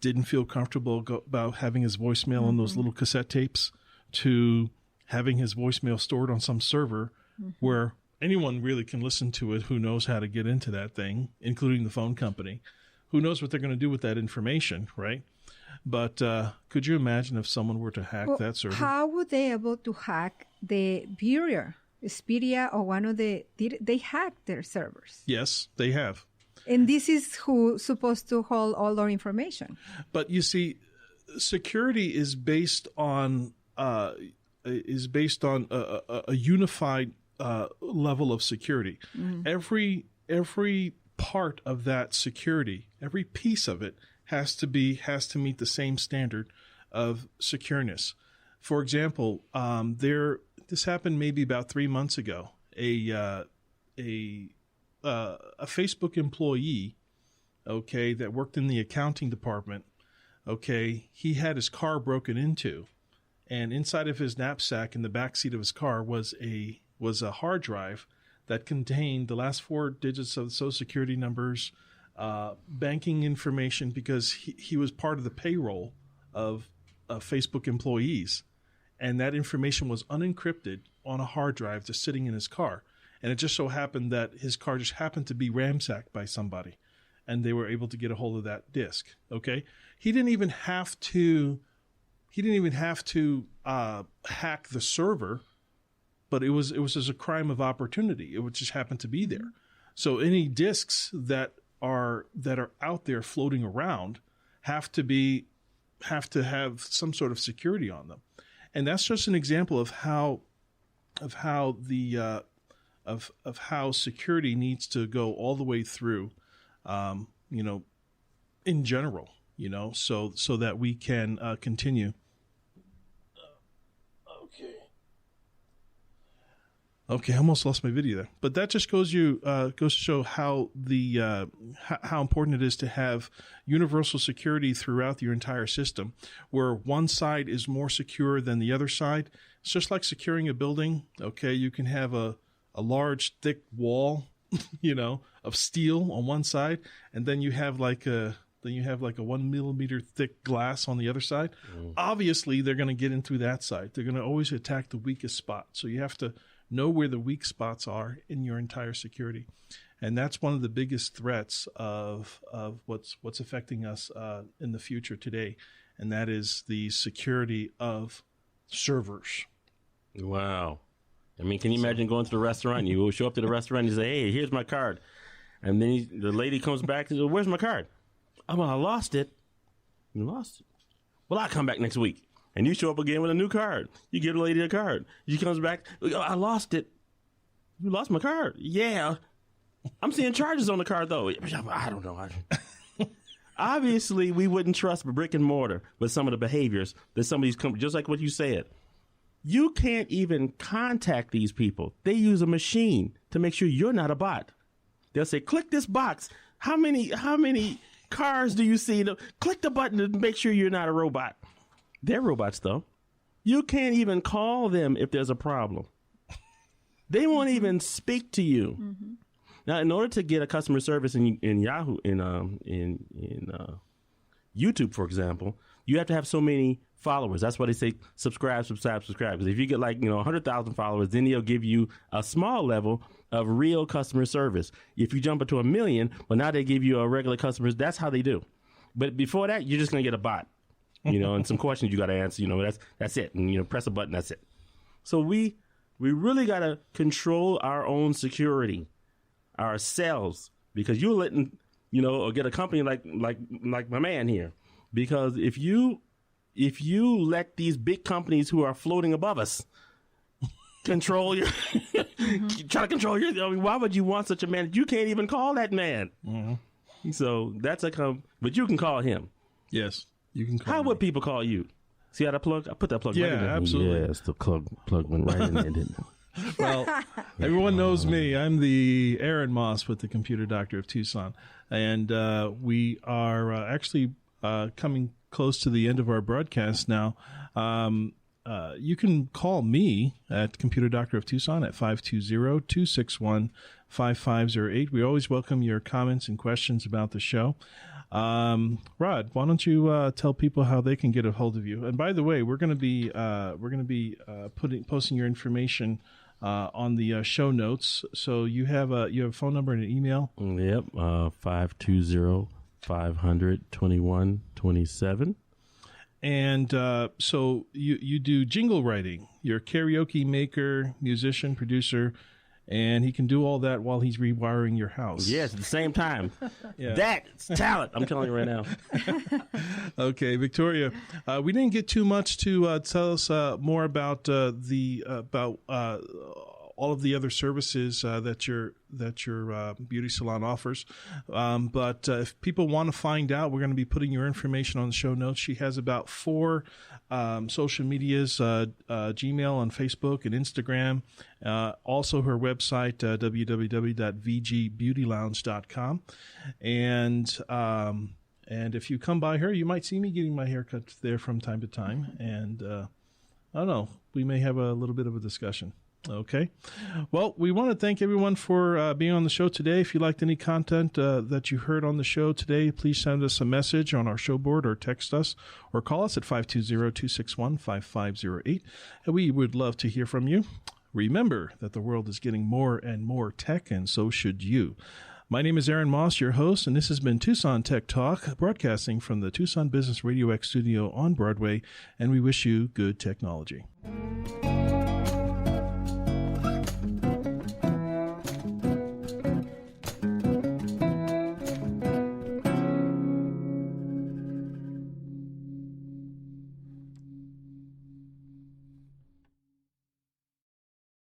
didn't feel comfortable about having his voicemail on those little cassette tapes, to having his voicemail stored on some server where anyone really can listen to it who knows how to get into that thing, including the phone company. Who knows what they're going to do with that information, right? But could you imagine if someone were to hack that server? How would they able to hack the bureau, Expedia, or one of they hacked their servers? Yes, they have. And this is who's supposed to hold all our information. But you see, security is based on a unified level of security. Every part of that security, every piece of it has to meet the same standard of secureness. For example, this happened maybe about 3 months ago. A Facebook employee, okay, that worked in the accounting department, okay, he had his car broken into, and inside of his knapsack in the back seat of his car was a hard drive that contained the last 4 digits of the Social Security numbers, banking information, because he was part of the payroll of Facebook employees, and that information was unencrypted on a hard drive just sitting in his car. And it just so happened that his car just happened to be ransacked by somebody, and they were able to get a hold of that disk. Okay, he didn't even have to hack the server, but it was as a crime of opportunity. It would just happen to be there. So any disks that are out there floating around have to have some sort of security on them, and that's just an example of how security needs to go all the way through, in general, so that we can continue. Okay, I almost lost my video there, but that just goes to show how how important it is to have universal security throughout your entire system, where one side is more secure than the other side. It's just like securing a building. Okay, you can have a large, thick wall, of steel on one side, and then you have like a then you have like a 1 millimeter thick glass on the other side. Obviously, they're going to get in through that side. They're going to always attack the weakest spot. So you have to know where the weak spots are in your entire security. And that's one of the biggest threats of what's affecting us in the future today. And that is the security of servers. Wow. I mean, can you imagine going to the restaurant? You will show up to the restaurant and you say, hey, here's my card. And then the lady comes back and says, where's my card? Oh, well, I lost it. You lost it. Well, I'll come back next week. And you show up again with a new card. You give the lady a card. She comes back. Oh, I lost it. You lost my card. Yeah. I'm seeing charges on the card, though. I don't know. Obviously, we wouldn't trust brick and mortar with some of the behaviors that some of these companies, just like what you said. You can't even contact these people. They use a machine to make sure you're not a bot. They'll say, click this box. How many cars do you see? Click the button to make sure you're not a robot. They're robots, though. You can't even call them if there's a problem. They won't even speak to you. Mm-hmm. Now, in order to get a customer service in Yahoo, in YouTube, for example, you have to have so many followers. That's why they say subscribe. Because if you get 100,000 followers, then they'll give you a small level of real customer service. If you jump into 1 million, well, now they give you a regular customer. That's how they do. But before that, you're just going to get a bot, and some questions you got to answer. That's it. And, press a button. That's it. So we really got to control our own security ourselves, because you're letting, or get a company like my man here. Because if you let these big companies who are floating above us control your, try to control your, why would you want such a man? You can't even call that man. Mm-hmm. So that's but you can call him. Yes, you can call How me. would people call you? See how that plug? I put that plug right in there. Absolutely. Yes, the plug went right in there, didn't it? Well, everyone knows me. I'm the Aaron Moss with the Computer Doctor of Tucson. And we are actually coming close to the end of our broadcast now. You can call me at Computer Doctor of Tucson at 520-261-5508. We always welcome your comments and questions about the show. Rod, why don't you tell people how they can get a hold of you? And by the way, we're going to be posting your information on the show notes. So you have a phone number and an email. Yep, 520-500-2127. And so you do jingle writing. You're a karaoke maker, musician, producer, and he can do all that while he's rewiring your house. Yes, at the same time. Yeah. That's talent. I'm telling you right now. Okay, Victoria, we didn't get too much to tell us more about all of the other services that your beauty salon offers. But if people want to find out, we're going to be putting your information on the show notes. She has about 4 social medias, Gmail and Facebook and Instagram. Also her website, www.vgbeautylounge.com. And if you come by her, you might see me getting my hair cut there from time to time. And I don't know, we may have a little bit of a discussion. Okay. Well, we want to thank everyone for being on the show today. If you liked any content that you heard on the show today, please send us a message on our show board or text us or call us at 520-261-5508. And we would love to hear from you. Remember that the world is getting more and more tech, and so should you. My name is Aaron Moss, your host, and this has been Tucson Tech Talk, broadcasting from the Tucson Business Radio X studio on Broadway, and we wish you good technology.